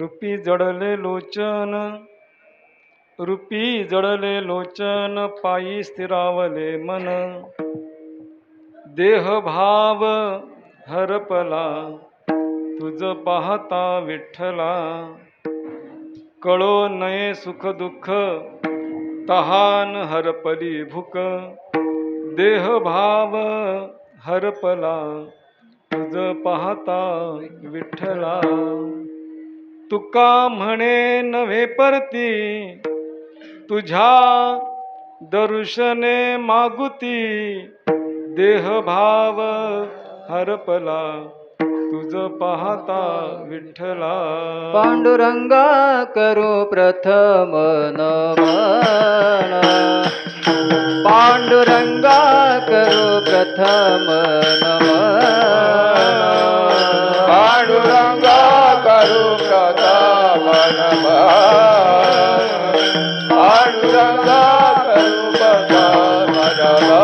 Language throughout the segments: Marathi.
रूपी जडले लोचन, रूपी जडले लोचन, पायी स्थिरावले मन, देह भाव हरपला, तुझ पाहता विठ्ठला, कळो नये सुख दुःख, तहान हरपली भूक, देह भाव हरपला, तुझ पाहता विठ्ठला. तुका म्हणे नव्हे परती, तुझ्या दर्शने मागुती, देह भाव हरपला, तुझ पाहता विठ्ठला. पांडुरंगा करू प्रथम नमन, पांडुरंगा करू प्रथम नमन, पांडुरंगा करू प्रथम नमन, पांडुरंगा करू प्रथम नमन,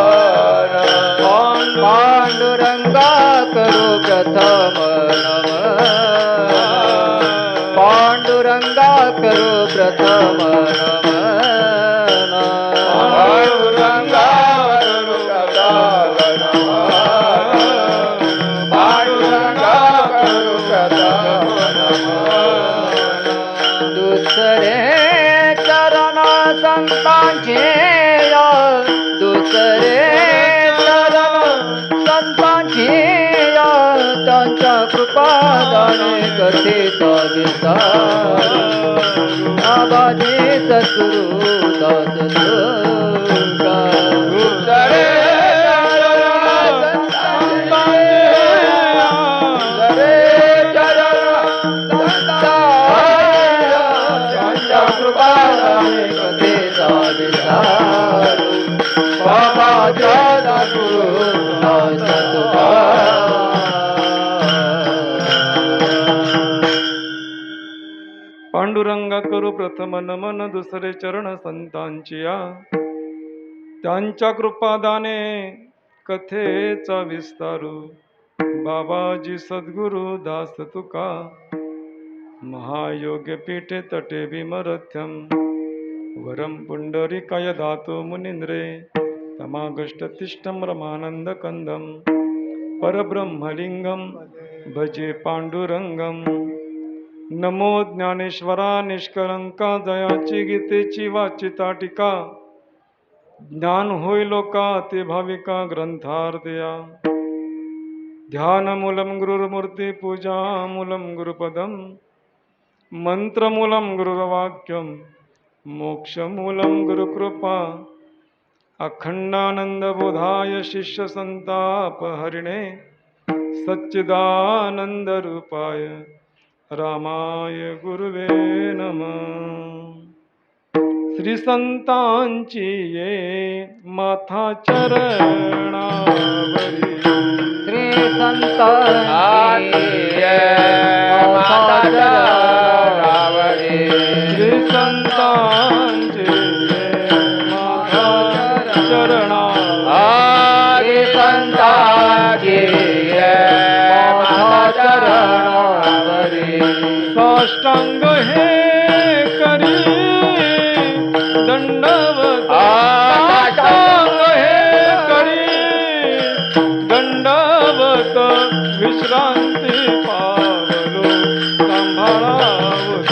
पांडुरंगा करू प्रथम नमन, पांडुरंगा करू प्रथम नमन, पांडुरंगा करू प्रथम नमन, पांडुरंगा करू प्रथम नमन. दुसरे चरण संतांचे, दुसरे चरण संतांचे, त्यांच्या कृपादाने कथेचा विस्तार, आबाजी सद्गुरु दास तुका. दुसरे पांडुरंगा करू प्रथम नमन, दुसरे चरण संतांची या, त्यांच्या कृपादाने कथेचा विस्तारू, बाबाजी सद्गुरु दास तुका. महायोग्य पीठे तटे भीमरथ्यम, वरम पुंडरीकाय दातो मुनींद्रे, तमागष्टतिष्ठम रमानंद कंदम, परब्रह्मलिंगम भजे पांडुरंगम. नमो ज्ञानेश्वरा निष्कलंका, जयाची गीतेची वाचिता टीका, ज्ञान होय लोका ते भाविका ग्रंथार्दया. ध्यानमूलं गुरुर्मूर्ती, पूजामूलं गुरुपदम, मंत्रमूलं गुरुर्वाक्यम, मोक्षमूलं गुरुकृपा. अखंडानंदबोधाय शिष्य संतापहरिणे, सच्चिदानंदरूपाय रामाय गुरुवे नमः. श्री संतांची ये माथा चरणावरी, श्री संतांची माता चरणावरी, श्री संतांची माथा चरणावरी, श्री संतांची माता चरणावरी. साष्टांग हे करी दंडवत, साष्टांग हे करी दंडवत, विश्रांती पावलो सांभाळावत,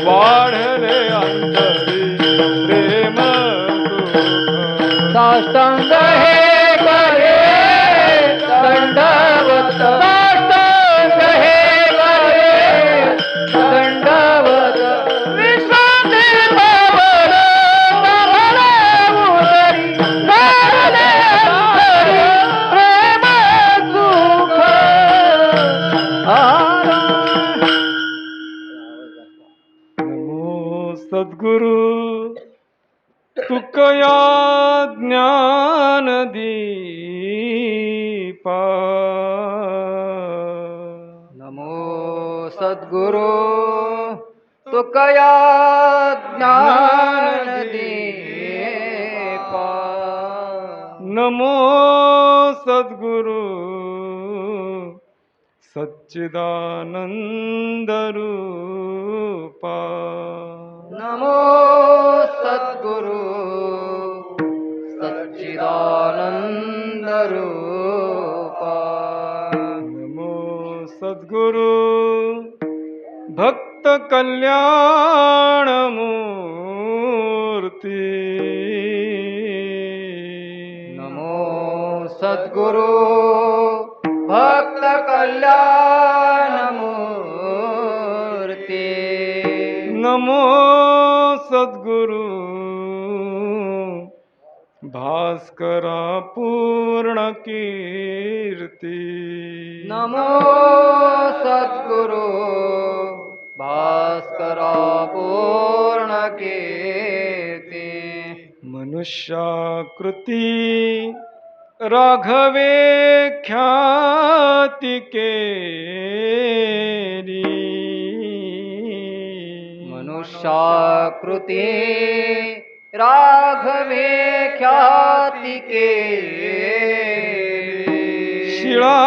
वाढले अंतरी प्रेम सुख. साष्टांग हे करे दंडवत, साष्टांग हे करे दंडवत, विश्रांती पावलो सांभाळावत, वाढले अंतरी प्रेम सुख. नमो सद्गुरु तुकया ज्ञान दीपा, नमो सद्गुरु तुकया ज्ञान दीपा, नमो सद्गुरु सच्चिदानंदरूपा नमो सद्गुरु सच्चिदानंद रूपा नमो सद्गुरु भक्त कल्याण मूर्ती नमो सद्गुरु भक्त कल्याण मूर्ती नमो सद्गुरु भास्करा पूर्ण कीर्ती नमो सद्गुरु भास्करा पूर्ण कीर्ती मनुष्याकृती राघवे ख्याती केली मनुष्याकृती राघवे ख्याती केली शिळा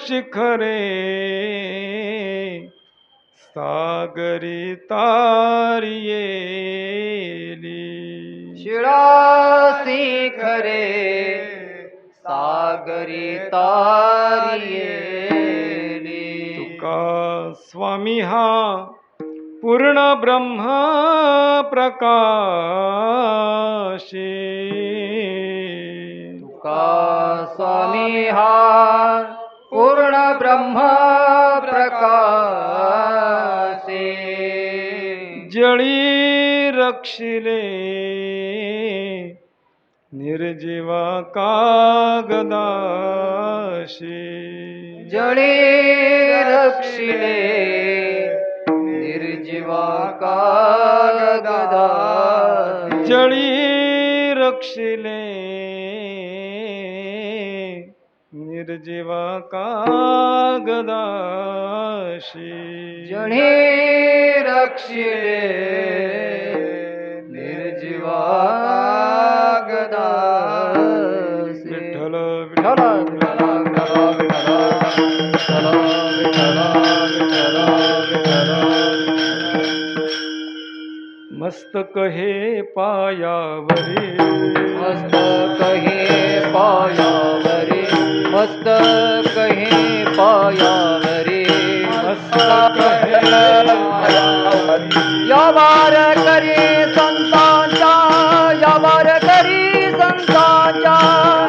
शिखरे सागरी तारियेली शिळा शिखरे सागरी तारियेली तुका स्वामी हा पूर्ण ब्रह्म प्रकाशी तुका स्वामी हा पूर्ण ब्रह्म प्रकाशी जळी रक्षिले निर्जीवा कागदाशी जळी रक्षिले निर्जीवा कागदा जळी रक्षिले निर्जीवा कागदाशी जळी रक्षिले निर्जीवा कागदा विठ्ठल विठ्ठल विठ्ठल विठ्ठल विठ्ठल विठ्ठल विठ्ठल विठ्ठल मस्तक हे पायावरी मस्तक हे पायावरी मस्तक हे पायावरी मस्तक हे पायावरी या वार करी संतांच्या या वार करी संतांच्या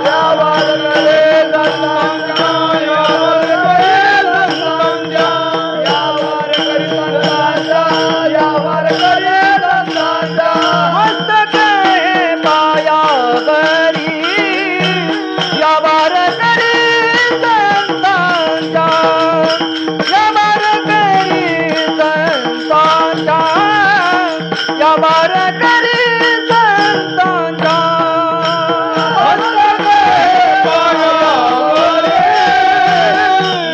या वार करे संतांच्या या वार करे संतांच्या या वार करी संतांच्या या वार करे संतांच्या मस्तक हे पायावरी या वार करी संतांच्या या वार करी संतांच्या या वार करी संतांच्या मस्तक हे पायावरी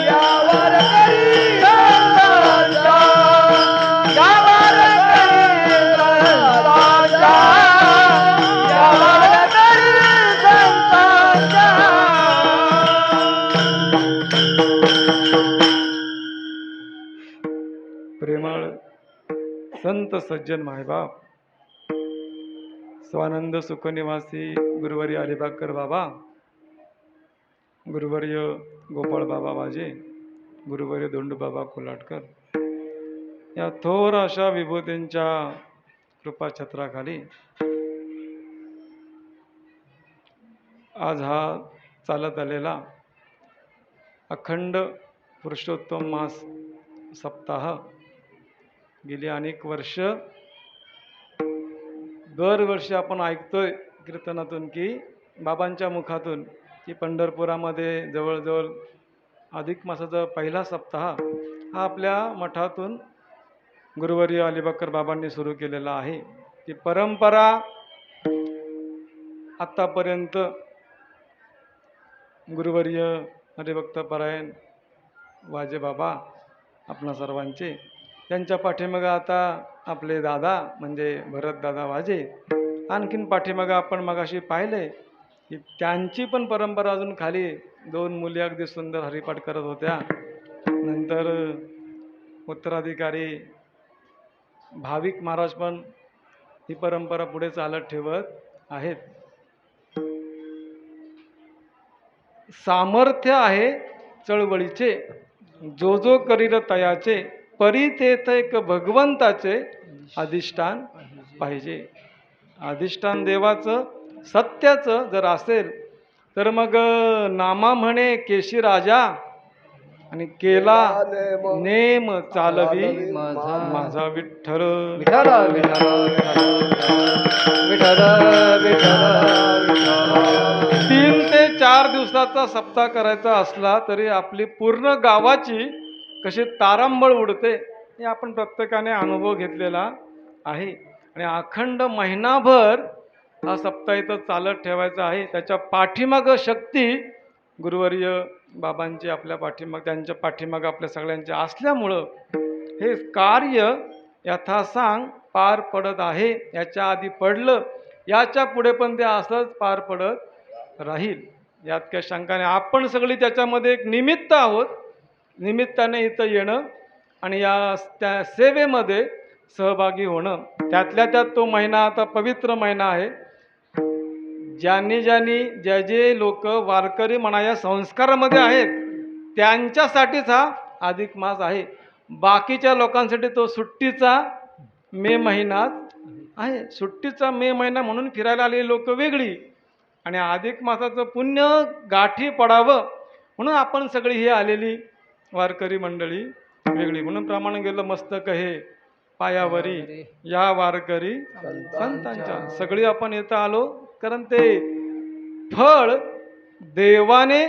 या वार करी संतांच्या या वार करी संतांच्या या वार करी संतांच्या प्रेमळ संत सज्जन मायबाप स्वानंद सुखनिवासी गुरुवर्य अलिबागकर बाबा, गुरुवर्य गोपाळ बाबा वाजे, गुरुवर्य दोंडू बाबा कोल्हाटकर या थोर अशा विभूतींच्या कृपाछत्राखाली आज हा चालत आलेला अखंड पुरुषोत्तम मास सप्ताह गेली अनेक वर्ष दरवर्षी आपण ऐकतोय कीर्तनातून की बाबांच्या मुखातून की पंढरपुरामध्ये जवळजवळ अधिक मासाचा पहिला सप्ताह हा आपल्या मठातून गुरुवर्य अलिबागकर बाबांनी सुरू केलेला आहे. ती परंपरा आत्तापर्यंत गुरुवर्य हरिभक्तपरायण वाजे बाबा आपणा सर्वांचे त्यांच्या पाठीमागं आता आपले दादा म्हणजे भरतदादा वाजे, आणखीन पाठीमागं आपण मगाशी पाहिले की त्यांची पण परंपरा अजून खाली दोन मुली अगदी सुंदर हरिपाठ करत होत्या. नंतर उत्तराधिकारी भाविक महाराज पण ही परंपरा पुढे चालत ठेवत आहेत. सामर्थ्य आहे चळवळीचे, जो जो करील तयाचे, परी तेथ एक भगवंताचे अधिष्ठान पाहिजे. अधिष्ठान देवाचं सत्याचं जर असेल तर मग नामा म्हणे केशी राजा आणि केला नेम चालवी माझा विठ्ठल. विठ्ठल विठ्ठल विठ्ठल विठ्ठल विठ्ठल. 3 ते 4 दिवसाचा सप्ताह करायचा असला तरी आपली पूर्ण गावाची कशी तारांबळ उडते हे आपण प्रत्येकाने अनुभव घेतलेला आहे. आणि अखंड महिनाभर हा सप्ताह इथं चालत ठेवायचा आहे. त्याच्या पाठीमागं शक्ती गुरुवर्य बाबांची आपल्या त्यांच्या पाठीमागं आपल्या सगळ्यांच्या असल्यामुळं हे कार्य यथासांग पार पडत आहे. याच्या आधी पडलं, याच्या पुढे पण ते असंच पार पडत राहील, यात काही शंका नाही. आपण सगळी त्याच्यामध्ये एक निमित्त आहोत. निमित्ताने इथं येणं आणि त्या सेवेमध्ये सहभागी होणं. त्यातल्या त्यात तो महिना आता पवित्र महिना आहे. ज्यांनी जे जे लोक वारकरी म्हणा या संस्कारामध्ये आहेत त्यांच्यासाठीच हा अधिक मास आहे. बाकीच्या लोकांसाठी तो सुट्टीचा मे महिनाच आहे. सुट्टीचा मे महिना म्हणून फिरायला आलेली लोक वेगळी आणि अधिक मासाचं पुण्य गाठी पडावं म्हणून आपण सगळी ही आलेली वारकरी मंडळी वेगळी. म्हणून प्रमाण गेलं मस्तक हे पायावरी या वारकरी संतांच्या. सगळी आपण इथं आलो कारण ते फळ देवाने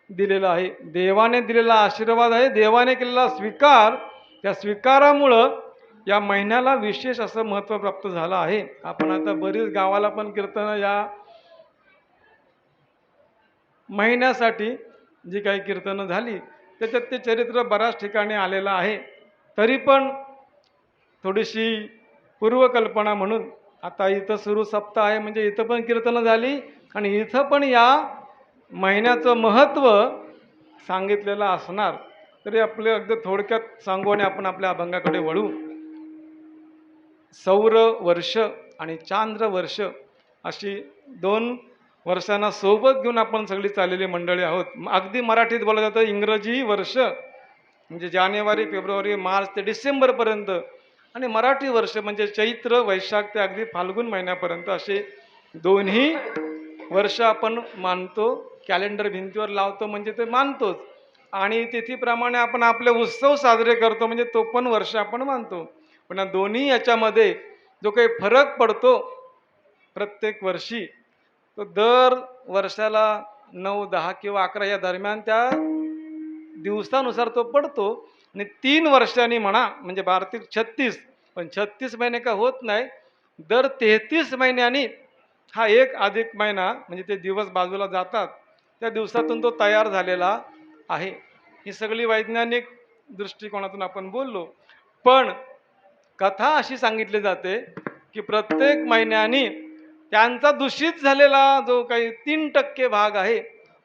दिलेलं आहे. देवाने दिलेला आशीर्वाद आहे. देवाने केलेला स्वीकार, त्या स्वीकारामुळं या महिन्याला विशेष असं महत्त्व प्राप्त झालं आहे. आपण आता बरीच गावाला पण कीर्तनं या महिन्यासाठी जी काही कीर्तनं झाली त्याच्यात ते चरित्र बऱ्याच ठिकाणी आलेलं आहे. तरी पण थोडीशी पूर्वकल्पना म्हणून आता इथं सुरू सप्ताह आहे म्हणजे इथं पण कीर्तनं झाली आणि इथं पण या महिन्याचं महत्त्व सांगितलेलं असणार. तरी आपले अगदी थोडक्यात सांगू आणि आपण आपल्या अभंगाकडे वळू. सौर वर्ष आणि चांद्र वर्ष अशी 2 वर्षांना सोबत घेऊन आपण सगळी चाललेली मंडळी आहोत. अगदी मराठीत बोललं जातं इंग्रजी वर्ष म्हणजे जानेवारी, फेब्रुवारी, मार्च ते डिसेंबरपर्यंत आणि मराठी वर्ष म्हणजे चैत्र, वैशाख ते अगदी फाल्गुन महिन्यापर्यंत असे दोन्ही वर्ष आपण मानतो. कॅलेंडर भिंतीवर लावतो म्हणजे ते मानतोच आणि तिथीप्रमाणे आपण आपले उत्सव साजरे करतो म्हणजे तो पण वर्ष आपण मानतो. पण या दोन्ही याच्यामध्ये जो काही फरक पडतो प्रत्येक वर्षी तो दर वर्षाला 9, 10 किंवा 11 या दरम्यान त्या दिवसानुसार तो पडतो. आणि 3 वर्षांनी म्हणा म्हणजे 12 36 पण 36 महिने का होत नाही. दर 33 महिन्यांनी हा एक अधिक महिना म्हणजे ते दिवस बाजूला जातात त्या दिवसातून तो तयार झालेला आहे. ही सगळी वैज्ञानिक दृष्टिकोनातून आपण बोललो. पण कथा अशी सांगितली जाते की प्रत्येक महिन्यानी त्यांचा दूषित झालेला जो काही 3% भाग आहे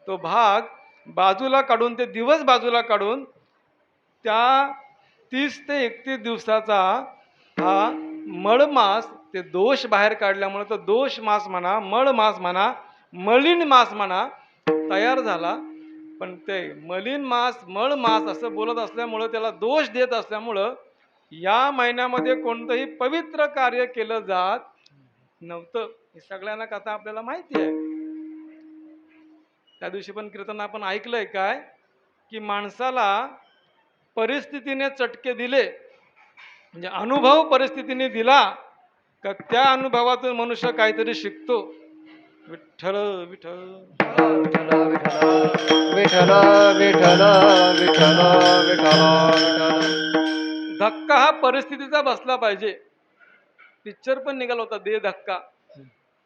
तो भाग बाजूला काढून ते दिवस बाजूला काढून त्या 30 ते 31 दिवसाचा हा मळमास ते दोष बाहेर काढल्यामुळे तो दोष मास म्हणा, मळ मास म्हणा, मलिन मास म्हणा तयार झाला. पण ते मलिन मास, मळ मास असं बोलत असल्यामुळं त्याला दोष देत असल्यामुळं या महिन्यामध्ये कोणतंही पवित्र कार्य केलं जात नव्हतं. हे सगळ्यांना कथा आपल्याला माहिती आहे. त्या दिवशी पण कीर्तन आपण ऐकलंय काय की माणसाला परिस्थितीने चटके दिले म्हणजे अनुभव परिस्थितीने दिला का त्या अनुभवातून मनुष्य काहीतरी शिकतो. विठ्ठल विठ्ठल विठ्ठल विठ्ठल विठ्ठल विठ्ठल विठ्ठल. धक्का हा परिस्थितीचा बसला पाहिजे. पिक्चर पण निघाला होता दे धक्का,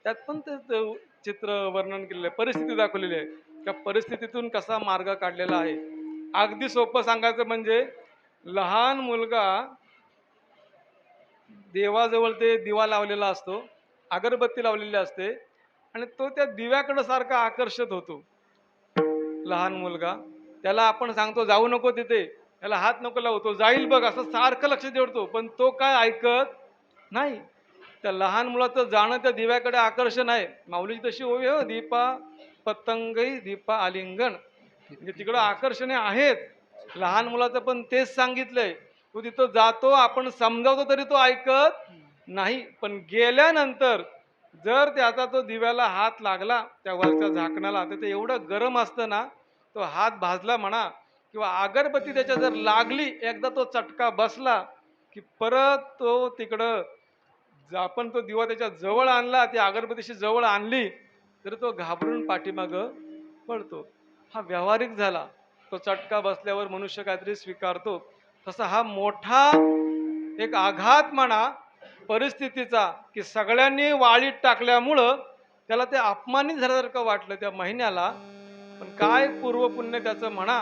त्यात पण ते चित्र वर्णन केलेलं आहे, परिस्थिती दाखवलेली आहे. त्या परिस्थितीतून कसा मार्ग काढलेला आहे. अगदी सोपं सांगायचं म्हणजे लहान मुलगा देवाजवळ ते दिवा लावलेला असतो, अगरबत्ती लावलेली असते आणि तो त्या दिव्याकडे सारखा आकर्षित होतो. लहान मुलगा त्याला आपण सांगतो जाऊ नको तिथे, याला हात नको लावू, तो जाईल बघ, असं सारखं लक्ष देतो. पण तो काय ऐकत नाही. त्या लहान मुलाचं जाणं त्या दिव्याकडे आकर्षण आहे. माऊलीची तशी ओवी हो, दीपा पतंगई दीपा आलिंगण, म्हणजे तिकडं आकर्षणे आहेत. लहान मुलाचं पण तेच सांगितलंय. तो तिथं जातो, आपण समजावतो तरी तो ऐकत नाही. पण गेल्यानंतर जर त्याचा तो दिव्याला हात लागला त्या वरच्या झाकणाला, तर ते एवढं गरम असतं ना, तो हात भाजला म्हणा किंवा अगरबत्ती त्याच्या जर लागली, एकदा तो चटका बसला की परत तो तिकडं आपण तो दिवा त्याच्या जवळ आणला, ती अगरबत्तीशी जवळ आणली तर तो घाबरून पाठीमागं पडतो. हा व्यावहारिक झाला. तो चटका बसल्यावर मनुष्य काहीतरी स्वीकारतो. तसा हा मोठा एक आघात म्हणा परिस्थितीचा, की सगळ्यांनी वाळीत टाकल्यामुळं त्याला ते अपमानित झाल्यासारखं वाटलं त्या महिन्याला. पण काय पूर्वपुण्य त्याचं म्हणा,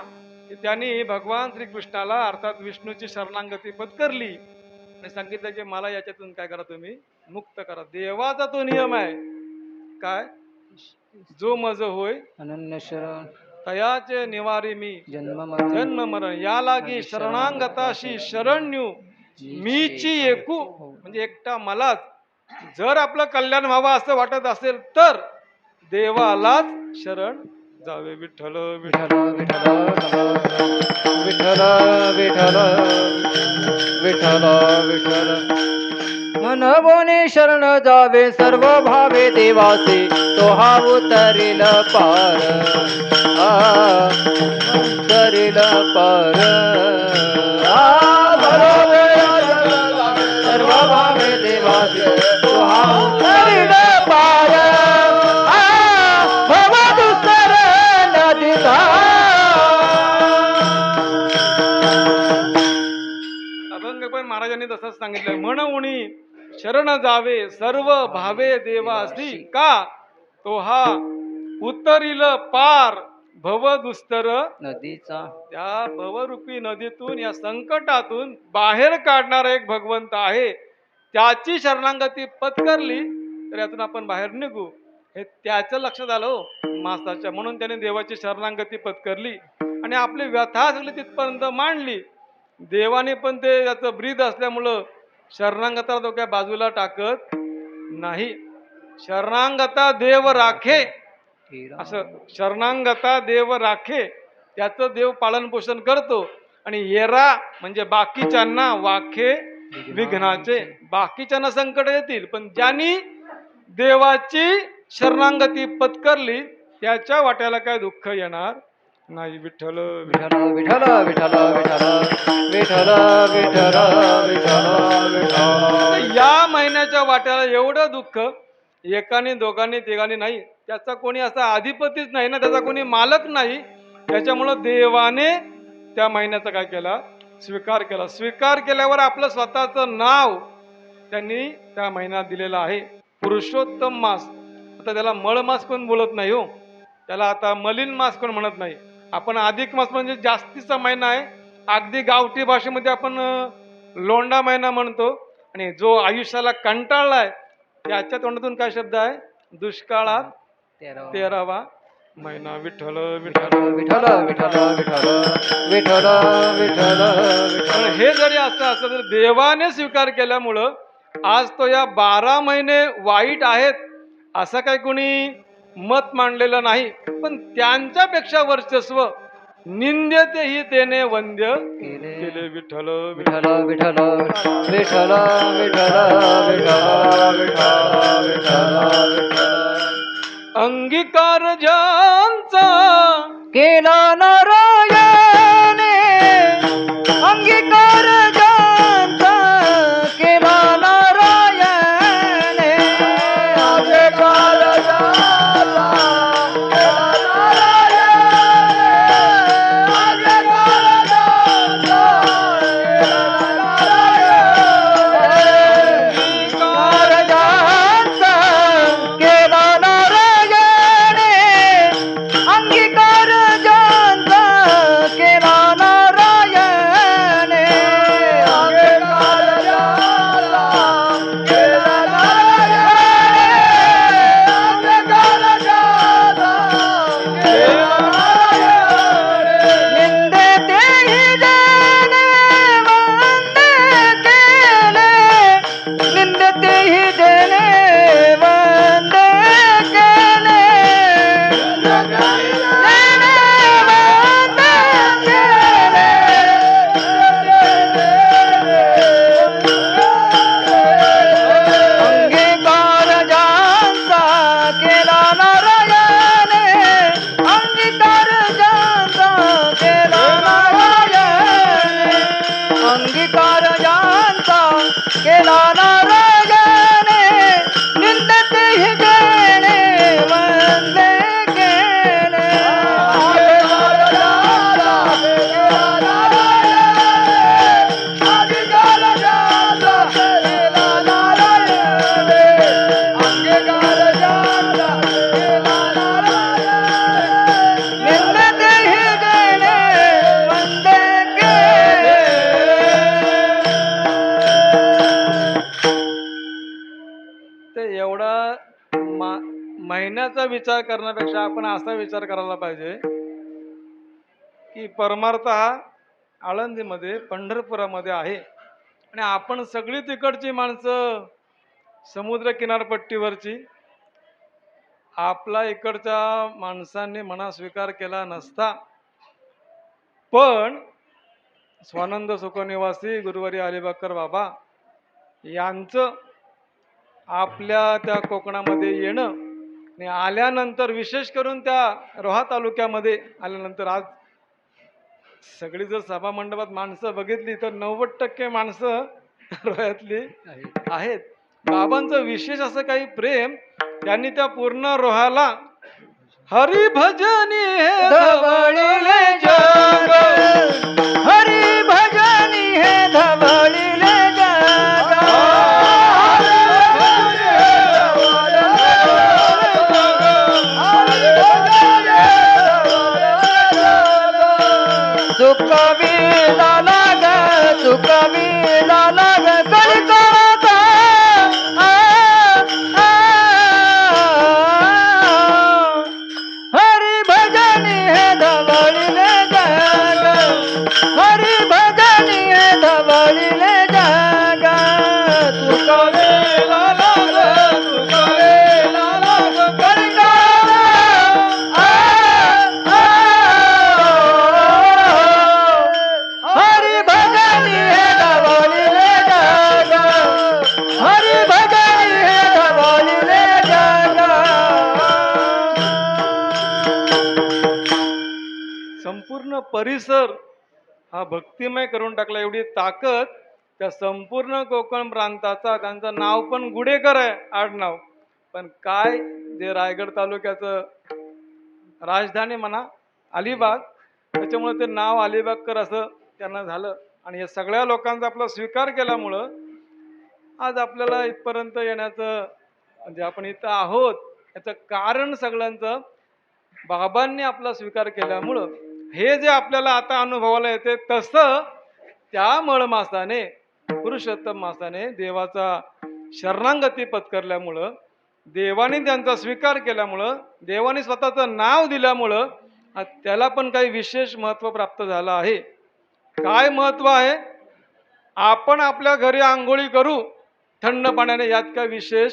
की त्यांनी भगवान श्रीकृष्णाला अर्थात विष्णूची शरणागती पत्करली आणि सांगितलं की मला याच्यातून काय करा, तुम्ही मुक्त करा. देवाचा तो नियम आहे काय, जो मज होय अनन्य शरण तयाचे निवारी मी जन्म मरण जन्म मरण, या लागी शरणांगताशी शरण्यू मीची एकू, म्हणजे एकटा मलाच. जर आपलं कल्याण व्हावं असं वाटत असेल तर देवालाच शरण जावे. विठ्ठल विठ्ठल विठ्ठल विठ्ठल विठ्ठल विठ्ठल विठ्ठल मन बोने शरण जावे सर्व भावे देवासे, तो हा उतरील पार उतरील पार सर्व भावे देवासे, तो हा उतरील पार भव दुस्तर नदीचा. अभंग पण महाराजांनी तसंच सांगितलं. म्हणून शरण जावे सर्व भावे देवासी, का तो हा उतरील पार भव दुस्तर नदीचा. त्या भवरूपी नदीतून, या संकटातून बाहेर काढणारा एक भगवंत आहे. त्याची शरणागती पत्करली तर यातून आपण बाहेर निघू, हे त्याचं लक्षात आलं हो मास्ताच्या. म्हणून त्याने देवाची शरणागती पत्करली आणि आपली व्यथा सगळी तिथपर्यंत मांडली. देवाने पण ते त्याचं ब्रीद असल्यामुळं शरणागताला तो काय बाजूला टाकत नाही. शरणागता देव राखे, असं शरणागता देव राखे, त्याचं देव पालन पोषण करतो. आणि येरा म्हणजे बाकीच्यांना, वाखे विघ्नाचे, बाकीच्यांना संकट येतील, पण ज्यांनी देवाची शरणागती पत्करली त्याच्या वाट्याला काय दुःख येणार नाही. विठ्ठल विठ्ठल विठ्ठल विठ्ठल विठ्ठल विठ्ठल विठ्ठल विठ्ठल विठ्ठल. या महिन्याच्या वाट्याला एवढं दुःख एकाने दोघांनी तिघांनी नाही, त्याचा कोणी असा अधिपतीच नाही ना, त्याचा कोणी मालक नाही. त्याच्यामुळं देवाने त्या महिन्याचा काय केला, स्वीकार केला. स्वीकार केल्यावर आपलं स्वतःचं नाव त्यांनी त्या महिन्यात दिलेलं आहे, पुरुषोत्तम मास. आता त्याला मळ मास कोण बोलत नाही हो, त्याला आता मलिन मास कोण म्हणत नाही. आपण अधिक मास म्हणजे जास्तीचा महिना आहे. अगदी गावठी भाषेमध्ये आपण लोंडा महिना म्हणतो. आणि जो आयुष्याला कंटाळलाय त्याच्या तोंडातून काय शब्द आहे, दुष्काळात 13वा महिना. विठ्ठल विठ्ठल विठ्ठल विठ्ठल विठ्ठल विठ्ठल विठ्ठल पण हे जरी असं असलं तर देवाने स्वीकार केल्यामुळं आज तो या 12 महिने वाईट आहेत असं काही कोणी मत मांडलेलं नाही. पण त्यांच्यापेक्षा वर्चस्व निंद्यतेही तेने वंद्य केले. विठ्ठल विठ्ठल विठ्ठल विठ्ठल विठ्ठल विठ्ठल विठ्ठल. अंगीकार ज्यांचा केला नारायणे, अंगीकार ज्यांचा केला नारायणे, अंगीकार ज्यांचा केला नारायणे, अंगीकार ज्यांचा दुनियाचा विचार करण्यापेक्षा आपण असा विचार करायला पाहिजे की परमार्थ हा आळंदीमध्ये पंढरपुरामध्ये आहे आणि आपण सगळी तिकडची माणसं समुद्र किनारपट्टीवरची, आपला इकडच्या माणसांनी मना स्वीकार केला नसता, पण स्वानंद सुखनिवासी गुरुवारी अलिबागकर बाबा यांचं आपल्या त्या कोकणामध्ये येणं आणि आल्यानंतर विशेष करून त्या रोहा तालुक्यामध्ये आल्यानंतर आज सगळी जर सभा मंडपात माणसं बघितली तर 90% माणसं रोह्यातली आहेत. बाबांचं विशेष असं काही प्रेम, त्यांनी त्या पूर्ण रोहाला हरिभजनी हे धवळीले जग, हरी भजनी हे धवळीले जग. चुकवीला लाग, चुकवीला लाग कलिकाचा. हरी भजनी हे धवळीले जग, हरी भजनी हे धवळीले जग. चुकवीला लाग, चुकवीला लाग कलिकाचा. हरी भजनी हे धवळीले जग, हरी भजनी हे धवळीले जग. संपूर्ण परिसर हा भक्तिमय करून टाकला. एवढी ताकद त्या संपूर्ण कोकण प्रांताचा. त्यांचं नाव पण गुडेकर आहे आडनाव, पण काय जे रायगड तालुक्याचं राजधानी म्हणा अलिबाग, त्याच्यामुळे ते नाव अलिबागकर असं त्यांना झालं. आणि या सगळ्या लोकांचा आपला स्वीकार केल्यामुळं आज आपल्याला इथपर्यंत येण्याचं, म्हणजे आपण इथं आहोत याचं कारण सगळ्यांचं बाबांनी आपला स्वीकार केल्यामुळं हे जे आपल्याला आता अनुभवाला येते, तसं त्या मळमासाने पुरुषोत्तम मासाने देवाचा शरणागती पत्करल्यामुळं, देवाने त्यांचा स्वीकार केल्यामुळं, देवाने स्वतःचं नाव दिल्यामुळं आज त्याला पण काही विशेष महत्त्व प्राप्त झालं आहे. काय महत्त्व आहे? आपण आपल्या घरी आंघोळी करू थंड पाण्याने, यात काय विशेष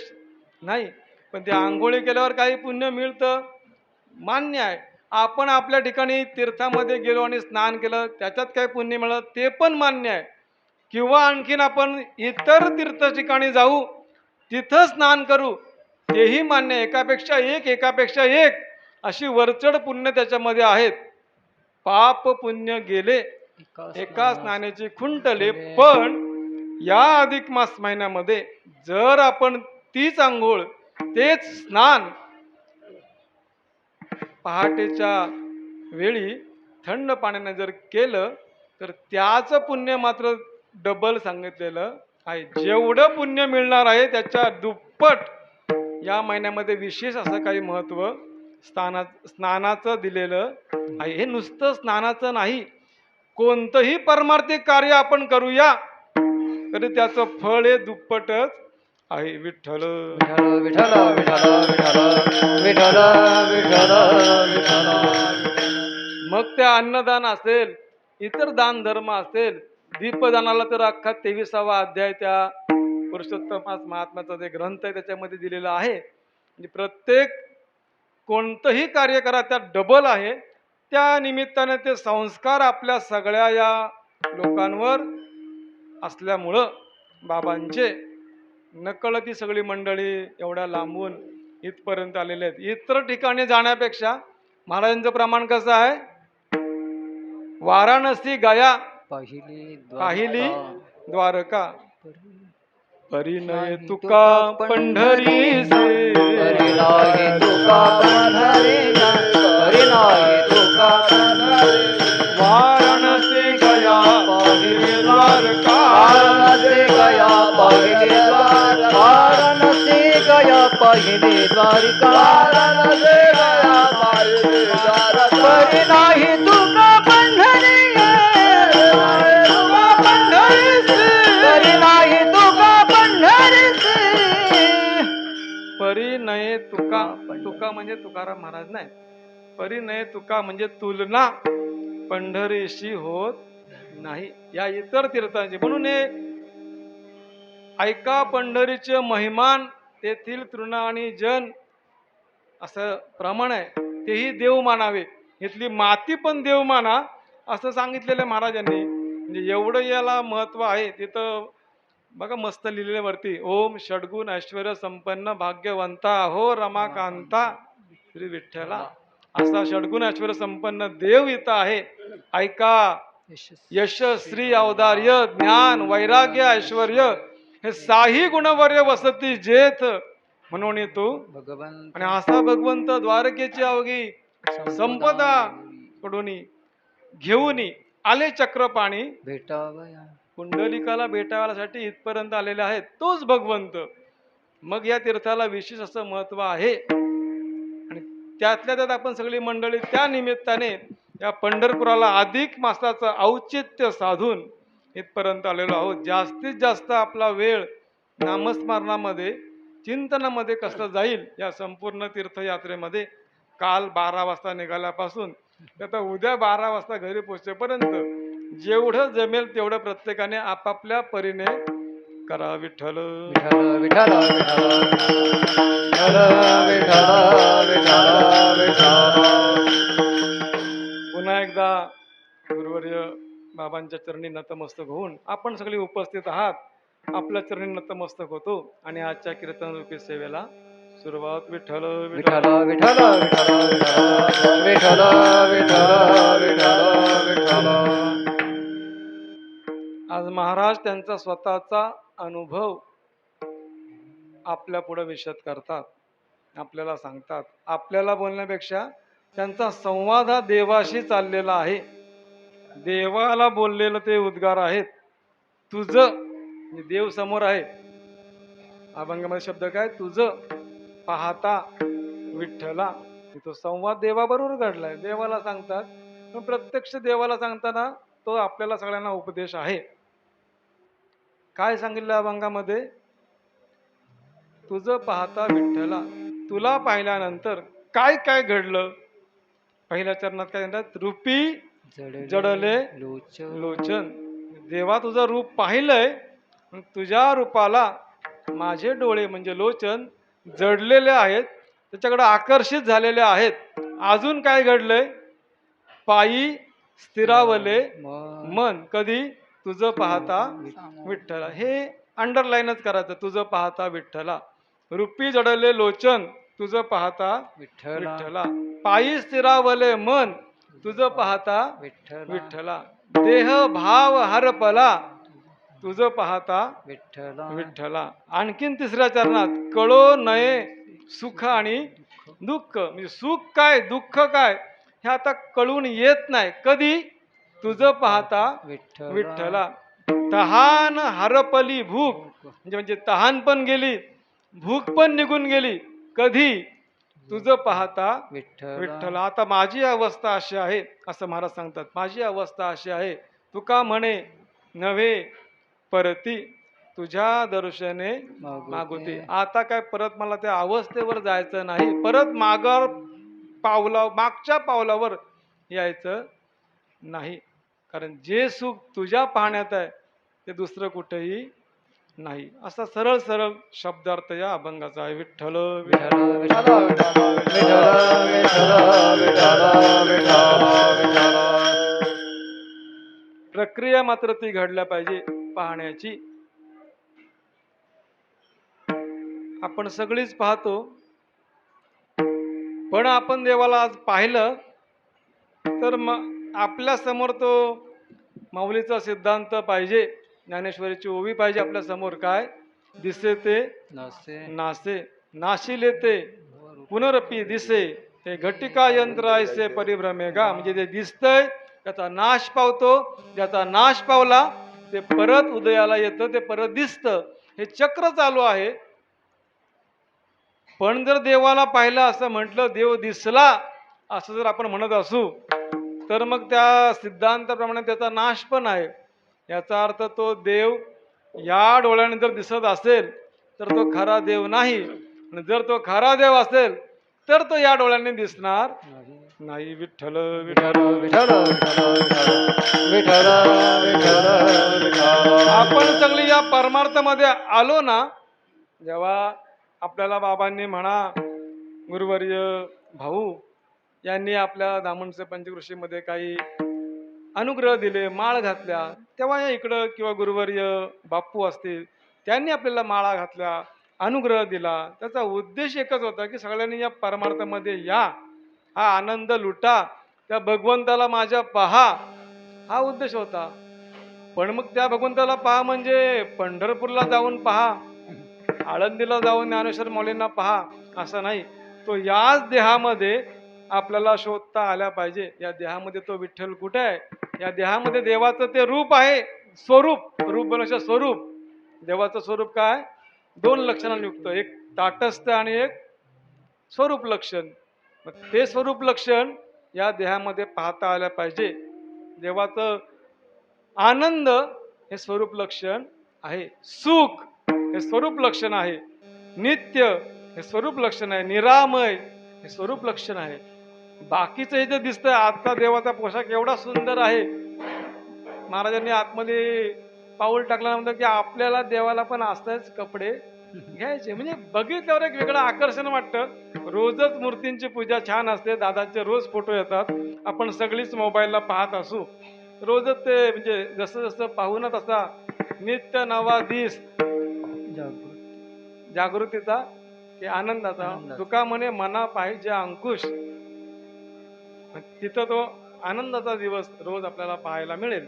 नाही, पण ते आंघोळी केल्यावर काही पुण्य मिळतं मान्य आहे. आपण आपल्या ठिकाणी तीर्थामध्ये गेलो आणि स्नान केलं त्याच्यात काय पुण्य मिळत ते पण मान्य आहे. किंवा आणखीन आपण इतर तीर्थ ठिकाणी जाऊ तिथं स्नान करू तेही मान्य आहे. एकापेक्षा एक, एकापेक्षा एक अशी वरचढ पुण्य त्याच्यामध्ये आहेत. पाप पुण्य गेले एका स्नानाची खुंटले. पण या अधिक मास महिन्यामध्ये जर आपण तीच आंघोळ तेच स्नान पहाटेच्या वेळी थंड पाण्याने जर केलं तर त्याचं पुण्य मात्र डबल सांगितलेलं आहे. जेवढं पुण्य मिळणार आहे त्याच्या दुप्पट या महिन्यामध्ये विशेष असं काही महत्त्व स्नानाचं दिलेलं आहे. हे नुसतं स्नानाचं नाही, कोणतंही परमार्थिक कार्य आपण करूया तरी त्याचं फळ हे दुप्पटच आहे. विठ्ठल विठ्ठल विठ्ठल विठ्ठल विठ्ठल विठ्ठल विठ्ठल. मग त्या अन्नदान असेल, इतर दान धर्म असेल, दीपदानाला तर अख्खा 23वा अध्याय त्या पुरुषोत्तम महात्म्याचा जे ग्रंथ आहे त्याच्यामध्ये दिलेला आहे. म्हणजे प्रत्येक कोणतंही कार्य करा त्यात डबल आहे. त्या निमित्ताने ते संस्कार आपल्या सगळ्या या लोकांवर असल्यामुळं बाबांचे नकळती सगळी मंडळी एवढ्या लांबून इथपर्यंत आलेले आहेत. इतर ठिकाणी जाण्यापेक्षा महाराजांचं प्रमाण कसं आहे? वाराणसी गया काहिली द्वारका, परिणय तुका पंढरी से, परिणय तुका पंढरी, परिणय तुका पंढरी. वाराणसी गया काहिली द्वारका, वाराणसी गया पहिली द्वारका, वाराणसी गया पहिली द्वारका, वाराणसी गया पहिली द्वारका. परिणय तुका पंढरी, तुका पंढरी से, परिणय तुका पंढरी से. परिणय तुका, तुका म्हणजे तुकाराम महाराज नाही. परिणय तुका म्हणजे तुलना पंढरीशी होत नाही या इतर तीर्थांची. म्हणून हे ऐका पंढरीचे महिमान तेथील तृण आणि जन असं प्रमाण आहे. तेही देव मानावे, इथली माती पण देव माना असं सांगितलेलं आहे महाराजांनी. म्हणजे एवढं याला महत्व आहे. तिथं बघा मस्त लिहिलेलं वरती, ओम षडगुण ऐश्वर संपन्न भाग्यवंता हो रमाकांता श्री विठ्ठला. असा षडगुण ऐश्वर संपन्न देव इथं आहे. ऐका, यश श्री औदार्य ज्ञान वैराग्य ऐश्वर हे साही गुणवर्य वसती जेथ म्हणून तू भगवंत आणि असा भगवंत द्वारकेची अवघी संपदा कडून घेऊन आले चक्रपाणी भेटावया कुंडलिकाला भेटावयासाठी इथपर्यंत आलेले आहेत. तोच भगवंत. मग या तीर्थाला विशेष असं महत्व आहे. आणि त्यातल्या त्यात आपण सगळी मंडळी त्या निमित्ताने या पंढरपुराला अधिक मासाचं औचित्य साधून इथपर्यंत आलेलो आहोत. जास्तीत जास्त आपला वेळ नामस्मरणामध्ये चिंतनामध्ये कसं जाईल या संपूर्ण तीर्थयात्रेमध्ये. काल 12 वाजता निघाल्यापासून आता उद्या 12 वाजता घरी पोहोचेपर्यंत जेवढं जमेल तेवढं प्रत्येकाने आपापल्या परीने करा. विठ्ठल विठ्ठल विठ्ठल विठ्ठल विठ्ठल विठ्ठल. पुन्हा एकदा गुरुवर्य बाबांच्या चरणी नतमस्तक होऊन आपण सगळे उपस्थित आहात. आपल्या चरणी नतमस्तक होतो आणि आजच्या कीर्तन रूपी सेवेला सुरुवात. विठ्ठल विठ्ठल विठ्ठल विठ्ठल विठ्ठल विठ्ठल विठ्ठल विठ्ठल. आज महाराज त्यांचा स्वतःचा अनुभव आपल्या पुढे विशद करतात, आपल्याला सांगतात. आपल्याला बोलण्यापेक्षा त्यांचा संवाद हा देवाशी चाललेला आहे. देवाला बोललेलं ते उद्गार आहेत. तुझं देव समोर आहे. अभंगामध्ये शब्द काय, तुझं पाहता विठ्ठला. तो संवाद देवाबरोबर घडलाय. देवाला सांगतात, पण प्रत्यक्ष देवाला सांगताना तो आपल्याला सगळ्यांना उपदेश आहे. काय सांगितलं अभंगामध्ये, तुझं पाहता विठ्ठला. तुला पाहिल्यानंतर काय काय घडलं. पहिल्या चरणात काय म्हणतात, रूपी जडले लोचन. देवा तुझं रूप पाहिलंय, तुझ्या रूपाला माझे डोळे म्हणजे लोचन जडलेले आहेत, त्याच्याकडे आकर्षित झालेले आहेत. अजून काय घडलंय, पायी स्थिरावले मन. कधी, तुझं पाहता विठ्ठला. हे अंडरलाईनच करायचं, तुझं पाहता विठ्ठला. रूपी जडले लोचन, तुझं पाहता विठ्ठला. पायी स्थिरावले मन, तुझं पाहता विठ्ठला. देह भाव हरपला, तुझं पाहता विठ्ठला. आणखीन तिसऱ्या चरणात, कळो नये सुख आणि दुःख. म्हणजे सुख काय दुःख काय हे आता कळून येत नाही. कधी, तुझं पाहता विठ्ठला. तहान हरपली भूक, म्हणजे तहान पण गेली, भूक पण निघून गेली. कधी, तुझं पाहता विठ्ठला. आता माझी अवस्था अशी आहे असं महाराज सांगतात. माझी अवस्था अशी आहे, तुका म्हणे नव्हे परती, तुझ्या दर्शने मागुती. आता काय परत मला त्या अवस्थेवर जायचं नाही. परत मागच्या पावलावर यायचं नाही. कारण जे सुख तुझ्या पाहण्यात आहे ते दुसरं कुठेही नाही. असा सरळ सरळ शब्दार्थ या अभंगाचा आहे. विठ्ठल विठ्ठल विठ्ठल विठ्ठल विठ्ठल विठ्ठल विठ्ठल. प्रक्रिया मात्र ती घडल्या पाहिजे पाहण्याची. आपण सगळीच पाहतो, पण आपण देवाला आज पाहिलं तर आपल्या समोर तो माऊलीचा सिद्धांत पाहिजे, ज्ञानेश्वरीची ओवी पाहिजे आपल्या समोर. काय, दिसे ते नासे, नाशिले ते पुनरपी दिसे, ते घटिका यंत्र ऐसे परिभ्रमे गा. म्हणजे ते दिसतंय त्याचा नाश पावतो, ज्याचा नाश पावला ते परत उदयाला येतं, ते परत दिसतं. हे चक्र चालू आहे. पण जर देवाला पाहिलं असं म्हटलं, देव दिसला असं जर आपण म्हणत असू, तर मग त्या सिद्धांताप्रमाणे त्याचा नाश पण आहे. याचा अर्थ तो देव या डोळ्याने जर दिसत असेल तर तो खरा देव नाही. आणि जर तो खरा देव असेल तर तो या डोळ्यांनी दिसणार नाही. विठ्ठल विठ्ठल विठ्ठल विठ्ठल विठ्ठल विठ्ठल विठ्ठल. आपण सगळी या परमार्थामध्ये आलो ना, जेव्हा आपल्याला बाबांनी म्हणा, गुरुवर्य भाऊ यांनी आपल्या दामणसे पंचकृषीमध्ये काही अनुग्रह दिले, माळ घातल्या, तेव्हा या इकडं किंवा गुरुवर्य बाप्पू असतील त्यांनी आपल्याला माळा घातल्या, अनुग्रह दिला. त्याचा उद्देश एकच होता की सगळ्यांनी या परमार्थामध्ये या, हा आनंद लुटा, त्या भगवंताला माझ्या पहा, हा उद्देश होता. पण मग त्या भगवंताला पहा म्हणजे पंढरपूरला जाऊन पहा, आळंदीला जाऊन ज्ञानेश्वर माऊलींना पहा असं नाही. तो याच देहामध्ये आपल्याला शोधता आल्या पाहिजे. या देहामध्ये तो विठ्ठल कुठे आहे? या देहामध्ये देवाचं ते रूप आहे, स्वरूप. रूप बनवण्याचं स्वरूप. देवाचं स्वरूप काय? 2 लक्षणांनी युक्त, एक ताटस्थ आणि एक स्वरूप लक्षण. मग ते स्वरूप लक्षण या देहामध्ये पाहता आल्या पाहिजे. देवाचं आनंद हे स्वरूप लक्षण आहे, सुख हे स्वरूप लक्षण आहे, नित्य हे स्वरूप लक्षण आहे, निरामय हे स्वरूप लक्षण आहे. बाकीचं हे जे दिसतंय, आजचा देवाचा पोशाख एवढा सुंदर आहे, महाराजांनी आतमध्ये पाऊल टाकल्यानंतर की आपल्याला देवाला पण असतेच कपडे घ्यायचे. म्हणजे बघितल्यावर एक वेगळं आकर्षण वाटतं. रोजच मूर्तींची पूजा छान असते, दादाचे रोज फोटो येतात, आपण सगळीच मोबाईलला पाहत असू, रोजच ते म्हणजे जसं जसं पाहू ना तसा नित्य नवा दिस जागृतीचा की आनंदाचा. तुका म्हणे मना पाहिजे अंकुश, तिथं तो आनंदाचा दिवस रोज आपल्याला पाहायला मिळेल.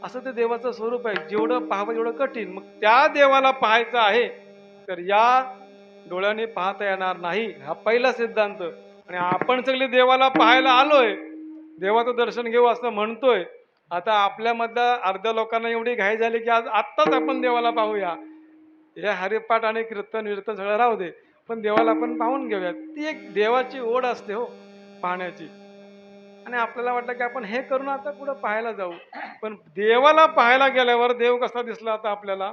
असं ते देवाचं स्वरूप आहे. जेवढं पाहावं तेवढं कठीण. मग त्या देवाला पाहायचं आहे तर या डोळ्याने पाहता येणार नाही, हा पहिला सिद्धांत. आणि आपण सगळे देवाला पाहायला आलोय, देवाचं दर्शन घेऊ असं म्हणतोय. आता आपल्यामधल्या अर्ध्या लोकांना एवढी घाई झाली की आज आत्ताच आपण देवाला पाहूया. हे हरिपाठ आणि कीर्तन विर्तन सगळं राहू दे, पण देवाला आपण पाहून घेऊयात. ती एक देवाची ओढ असते हो पाहण्याची. आणि आपल्याला वाटलं की आपण हे करून आता पुढं पाहायला जाऊ. पण देवाला पाहायला गेल्यावर देव कसा दिसला आता आपल्याला?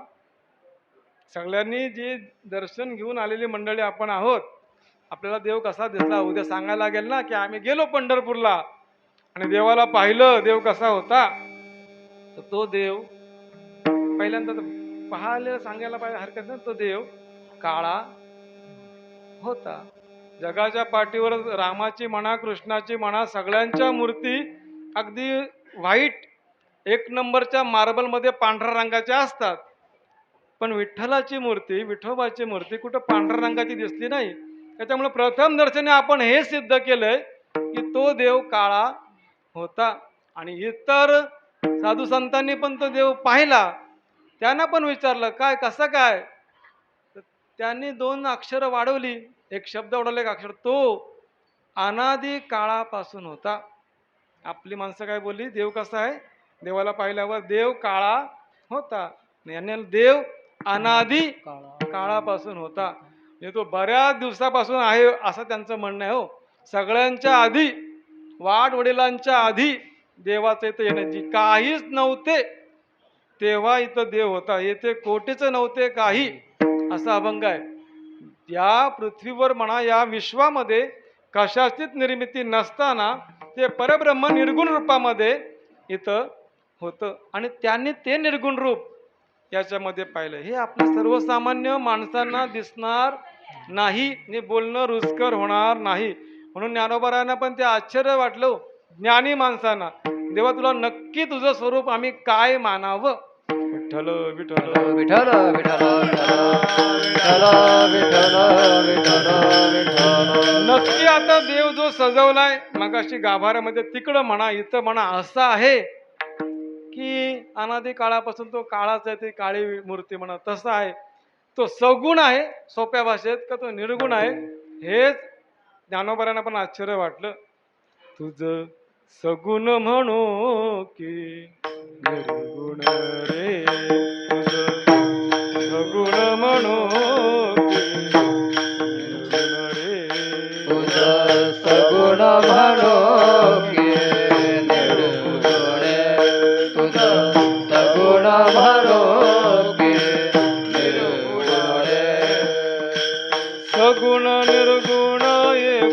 सगळ्यांनी जी दर्शन घेऊन आलेली मंडळी आपण आहोत, आपल्याला देव कसा दिसला उद्या सांगायला लागेल ना की आम्ही गेलो पंढरपूरला आणि देवाला पाहिलं, देव कसा होता. तर तो देव पहिल्यांदा पाहायला सांगायला पाहिजे हरकत नाही. तो देव काळा होता. जगाच्या पाठीवर रामाची म्हणा, कृष्णाची म्हणा, सगळ्यांच्या मूर्ती अगदी व्हाईट 1 नंबरच्या मार्बलमध्ये पांढऱ्या रंगाच्या असतात. पण विठ्ठलाची मूर्ती, विठोबाची मूर्ती कुठं पांढऱ्या रंगाची दिसली नाही. त्याच्यामुळे प्रथम दर्शनी आपण हे सिद्ध केलंय की तो देव काळा होता. आणि इतर साधू संतांनी पण तो देव पाहिला, त्यांना पण विचारलं काय कसं काय, तर त्यांनी 2 अक्षरं वाढवली, एक शब्द वाढवला, एक अक्षर. तो अनादी काळापासून होता. आपली माणसं काय बोलली? देव कसा आहे? देवाला पाहिल्यावर देव काळा होता. याने देव अनादी काळापासून होता. म्हणजे तो बऱ्याच दिवसापासून आहे असं त्यांचं म्हणणं आहे हो. सगळ्यांच्या आधी, वाडवडिलांच्या आधी देवाचं इथं येण्याची काहीच नव्हते तेव्हा इथं देव होता. येथे कोटीच नव्हते काही, असा अभंग आहे. या पृथ्वीवर म्हणा, या विश्वामध्ये कशाचीच निर्मिती नसताना ते परब्रह्म निर्गुण रूपामध्ये इथं होतं आणि त्यांनी ते निर्गुण रूप याच्यामध्ये पाहिलं. हे आपल्या सर्वसामान्य माणसांना दिसणार नाही, हे बोलणं रुचकर होणार नाही. म्हणून ज्ञानोबारायांना पण ते आश्चर्य वाटलं ज्ञानी माणसांना, देवा तुला नक्की तुझं स्वरूप आम्ही काय मानावं? विठ्ठल विठ्ठल विठ्ठल विठ्ठल विठ्ठल विठ्ठल विठ्ठल विठ्ठल. नक्की आता देव जो सजवलाय मगाशी गाभाऱ्यामध्ये तिकडं म्हणा इथं म्हणा, असा आहे की अनादी काळापासून तो काळाच आहे, ती काळी मूर्ती म्हणा तसा आहे. तो सगुण आहे सोप्या भाषेत, का तो निर्गुण आहे? हेच ज्ञानोबारांना पण आश्चर्य वाटलं. तुझ सगुण म्हणू की निर्गुण रे, तुझ सगुण म्हणू की निर्गुण रे, तुझं सगुण म्हणू की निर्गुण रे, तुझं सगुण म्हणू की निर्गुण रे. सगुण निर्गुण एक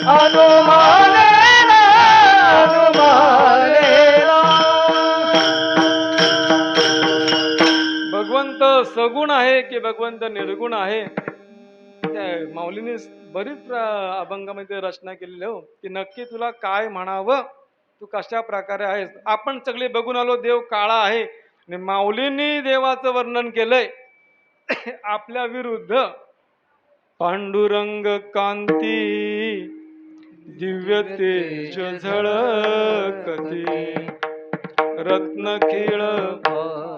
हनुमानेला हनुमानेला भगवंत सगुण आहे की भगवंत निर्गुण आहे, त्या माऊलीने बरीच अभंगामध्ये रचना केलेली हो, की नक्की तुला काय म्हणावं, तू कशा प्रकारे आहेस. आपण सगळे बघून आलो देव काळा आहे, आणि माऊलींनी देवाचं वर्णन केलंय आपल्या विरुद्ध. पांडुरंग कांती दिव्य तेज झळकती, रत्न खिळ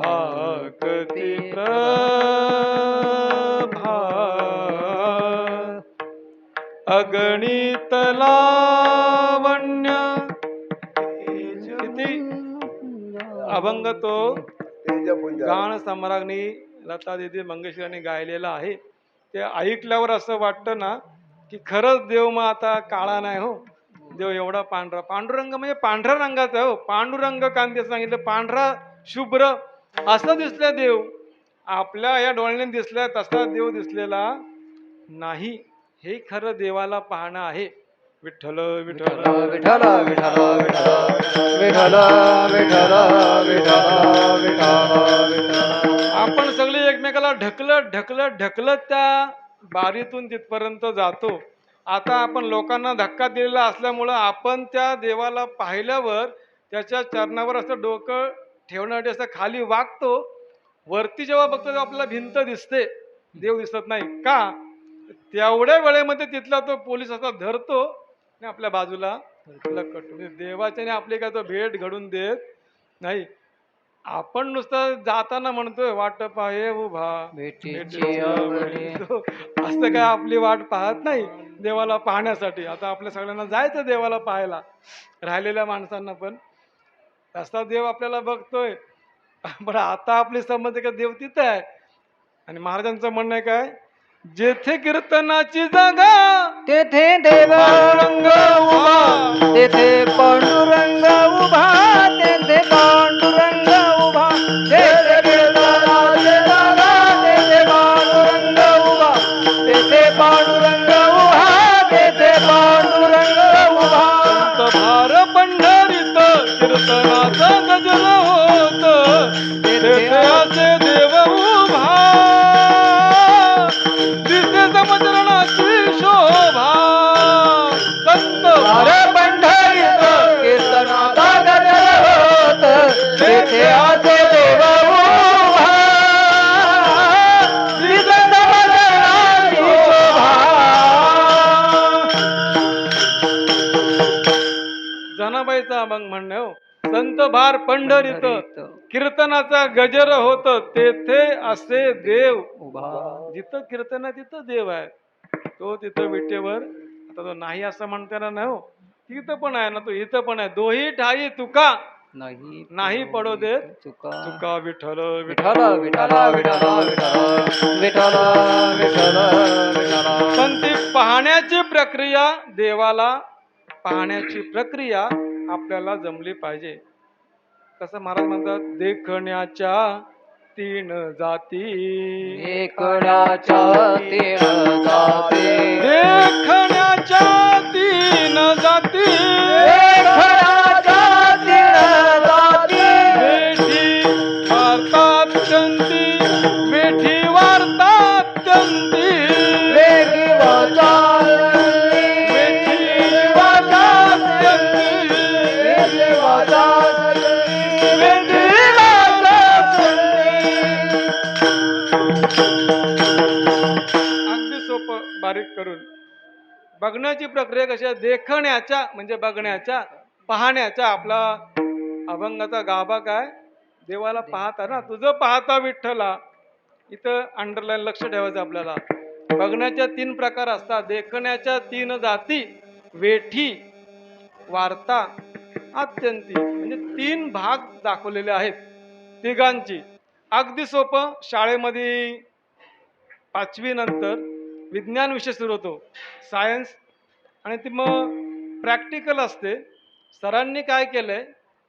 भाकती प्रभा, अगणित लावण्य. किती अभंग तो गान सम्राज्ञी लता दीदी मंगेशकरांनी गायलेला आहे. ते ऐकल्यावर असं वाटतं ना की खरंच देव मग आता काळा नाही हो, देव एवढा पांढरा. पांडुरंग म्हणजे पांढऱ्या रंगाचा हो, पांडुरंग कांती सांगितलं, पांढरा शुभ्र असं दिसलं देव. आपल्या या डोळ्याने दिसला तसा देव दिसलेला नाही. हे खरं देवाला पाहणं आहे. विठ्ठल विठ्ठल विठ्ठल विठ्ठल विठ्ठल विठ्ठल विठ्ठल विठ्ठल. आपण सगळे एकमेकाला ढकलत ढकलत ढकलत त्या बारीतून तिथपर्यंत जातो. आता आपण लोकांना धक्का दिलेला असल्यामुळं आपण त्या देवाला पाहिल्यावर त्याच्या चरणावर असं डोकं ठेवण्यासाठी असं खाली वागतो. वरती जेव्हा बघतो तेव्हा आपल्याला भिंत दिसते, देव दिसत नाही का. तेवढ्या वेळेमध्ये तिथला तो पोलीस असा धरतो आणि आपल्या बाजूला लटकतो. म्हणजे देवाच्याने आपली काय तो भेट घडून देत नाही. आपण नुसतं जाताना म्हणतोय वाट पाहे उभा भेटीची आवडी. असं काय आपली वाट पाहत नाही देवाला पाहण्यासाठी. आता आपल्या सगळ्यांना जायचं देवाला पाहायला, राहिलेल्या माणसांना पण. तसा देव आपल्याला बघतोय, पण आता आपली समज आहे का देव तिथं आहे. आणि महाराजांचं म्हणणं आहे काय, जेथे कीर्तनाची जागा तेथे देव पांडुरंग उभा, तेथे पांडुरंग उभा तेथे पांडुरंग उभा. तेथे कीर्तनाची जागा तेथे पांडुरंग उभा तेथे पांडुरंग उभा तेथे पांडुरंग उभा. संत भार पंढरीत कीर्तनाचा गजर होत, तेथे असे देव उभा, दिसे समचरणाची शोभा. संत अरे पंढरीत कीर्तनाचा गजर होत तेथे असे देव उभा, दिसे समचरणाची शोभा. जनाबाईचा अभंग म्हणणं हो, संत भार पंढरीत कीर्तनाचा गजर होत, तेथे असे देव उभा. जिथं कीर्तन आहे तिथं देव आहे. तो तिथं विटेवर, आता तो नाही असं म्हणताना नाही हो, तिथं पण आहे ना, तो इथं पण आहे. दोही ठाई तुका नाही पडो देत चुका. तुका. विठ्ठल विठ्ठल विठ्ठल विठ्ठल विठ्ठल विठ्ठल विठ्ठल विठ्ठल. पण ती पाहण्याची प्रक्रिया, देवाला पाहण्याची प्रक्रिया आपल्याला जमली पाहिजे. कसं महाराज म्हणतात, देखण्याच्या तीन जाती, एकण्याच्या तीन जाती, देखण्याच्या तीन जाती, एकण्याच्या तीन जाती. वेठी वार्तात्यंती, वेठी वार्तात्यंती, वेगी वाचाली, वेठी वार्तात्यंती, वेगी वाचाली, वेठी अगदी सोपं बारीक करून बघण्याची प्रक्रिया कशी आहे. देखण्याच्या म्हणजे बघण्याच्या, पाहण्याच्या. आपला अभंगाचा गाभा काय, देवाला पाहता ना, तुझं पाहता विठ्ठला. इथं अंडरलाईन लक्ष ठेवायचं आपल्याला. बघण्याच्या तीन प्रकार असतात, देखण्याच्या तीन जाती, वेठी वार्ता अत्यंती, म्हणजे तीन भाग दाखवलेले आहेत तिघांची. अगदी सोपं. शाळेमध्ये 5वी नंतर विज्ञान विषय सुरू होतो, सायन्स, आणि ती मग प्रॅक्टिकल असते. सरांनी काय केलंय,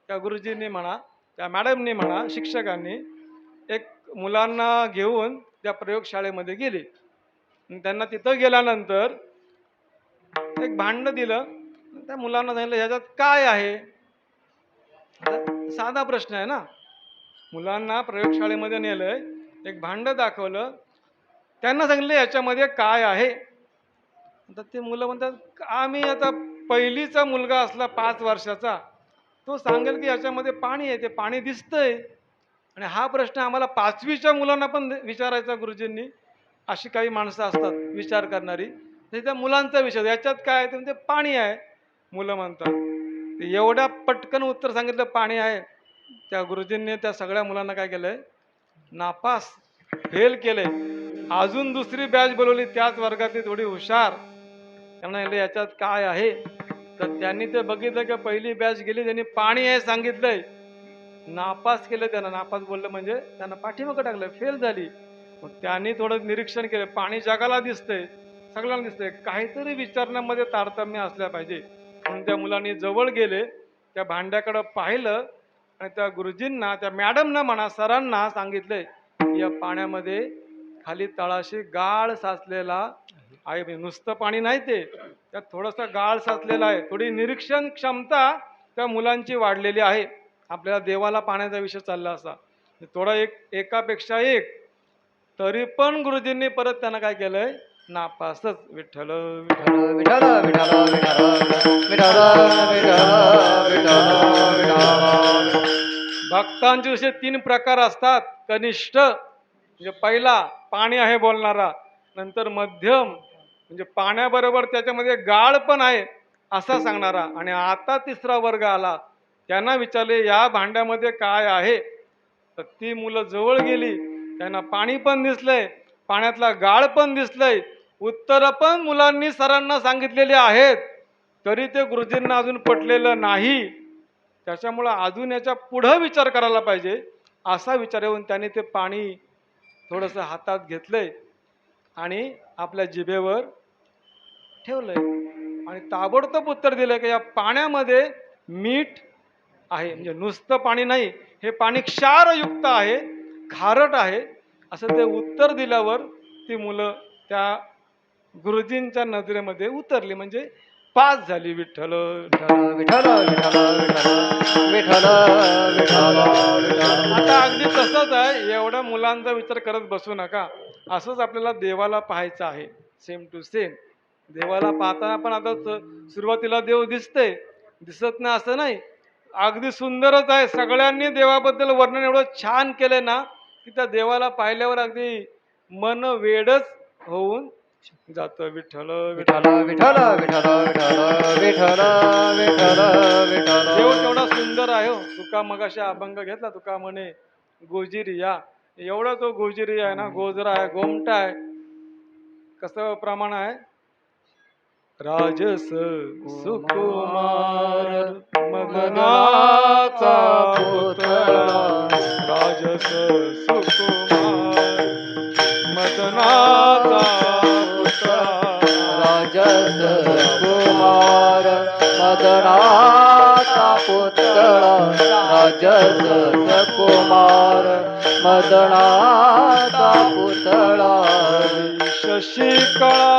त्या गुरुजींनी म्हणा, त्या मॅडमनी म्हणा, शिक्षकांनी एक मुलांना घेऊन त्या प्रयोगशाळेमध्ये गेले. आणि त्यांना तिथं गेल्यानंतर एक भांड दिलं. त्या मुलांना सांगितलं ह्याच्यात काय आहे. आता साधा प्रश्न आहे ना. मुलांना प्रयोगशाळेमध्ये नेलंय, एक भांड दाखवलं, त्यांना सांगितलं याच्यामध्ये काय आहे. आता ते मुलं म्हणतात आम्ही आता पहिलीचा मुलगा असला 5 वर्षाचा, तो सांगेल की याच्यामध्ये पाणी आहे, ते पाणी दिसतंय. आणि हा प्रश्न आम्हाला 5वीच्या मुलांना पण विचारायचा गुरुजींनी. अशी काही माणसं असतात विचार करणारी. तर त्या मुलांचा विचार याच्यात काय आहे, ते म्हणते पाणी आहे. मुलं म्हणतात. ते एवढ्या पटकन उत्तर सांगितलं पाणी आहे. त्या गुरुजींनी त्या सगळ्या मुलांना काय केलंय, नापास, फेल केले. अजून दुसरी बॅच बोलवली त्याच वर्गातली थोडी हुशार. त्यांना म्हणलं याच्यात काय आहे. तर त्यांनी ते बघितलं की पहिली बॅच गेली, त्यांनी पाणी आहे सांगितलंय. नापास केलं त्यांना. नापास बोललं म्हणजे त्यांना पाठीमागं टाकलं, फेल झाली. मग त्यांनी थोडं निरीक्षण केलं, पाणी जगाला दिसतंय, सगळ्यांना दिसतंय, काहीतरी विचारण्यामध्ये तारतम्य असल्या पाहिजे. म्हणून त्या मुलांनी जवळ गेले, त्या भांड्याकडं पाहिलं आणि त्या गुरुजींना, त्या मॅडमना म्हणा, सरांना सांगितलंय या पाण्यामध्ये खाली तळाशी गाळ साचलेला आहे. म्हणजे नुसतं पाणी नाही, ते त्यात थोडासा गाळ साचलेला आहे. थोडी निरीक्षण क्षमता त्या मुलांची वाढलेली आहे. आपल्याला देवाला पाण्याचा विषय चालला असा थोडा एकापेक्षा एक, तरी पण गुरुजींनी परत त्यांना काय केलंय, नापासच. विठ्ठल विठ्ठल. विठ्ठल विठ्ठल विठ्ठल विठ्ठल विठ्ठल विठ्ठल. भक्तांचे असे 3 प्रकार असतात. कनिष्ठ म्हणजे पहिला पाणी आहे बोलणारा, नंतर मध्यम म्हणजे पाण्याबरोबर त्याच्यामध्ये गाळ पण आहे असा सांगणारा, आणि आता 3रा वर्ग आला. त्यांना विचारले या भांड्यामध्ये काय आहे. तर ती मुलं जवळ गेली, त्यांना पाणी पण दिसलंय, पाण्यातला गाळ पण दिसलंय, उत्तर पण मुलांनी सरांना सांगितलेली आहेत, तरी ते गुरुजींना अजून पटलेलं नाही. त्याच्यामुळं अजून याच्या पुढं विचार करायला पाहिजे असा विचार येऊन त्यांनी ते पाणी थोडंसं हातात घेतलंय आणि आपल्या जिभेवर ठेवलंय आणि ताबडतोब उत्तर दिलं की या पाण्यामध्ये मीठ आहे. म्हणजे नुसतं पाणी नाही, हे पाणी क्षारयुक्त आहे, खारट आहे. असं ते उत्तर दिल्यावर ती मुलं त्या गुरुजींच्या नजरेमध्ये उतरली, म्हणजे पास झाली. विठ्ठल विठ्ठल विठ्ठल विठ्ठल विठ्ठल विठ्ठल. आता अगदी तसंच आहे. एवढ्या मुलांचा विचार करत बसू नका. असंच आपल्याला देवाला पाहायचं आहे, सेम टू सेम. देवाला पाहताना पण आता सुरुवातीला देव दिसते, दिसत नाही असं नाही. अगदी सुंदरच आहे. सगळ्यांनी देवाबद्दल वर्णन एवढं छान केलंय ना की त्या देवाला पाहिल्यावर अगदी मन वेडच होऊन जातं. विठ्ठल विठ्ठल विठ्ठल विठ्ठल विठ्ठल विठ्ठल विठ्ठल विठ्ठल. देव तेवढा सुंदर आहे हो. तुका मगाशी अभंग घेतला, तुका म्हणे गोजिरिया. एवढा तो गोजिरिया आहे ना, गोजरा आहे, गोमटा आहे. कसं प्रमाण आहे, राजस सुकुमार मदनाचा पुतळा, राजस सुकुमार मदनाचा पुतळा. राजस कुमार मदनाचा पुतळा, राजस कुमार मदनाचा पुतळा. शशिकळा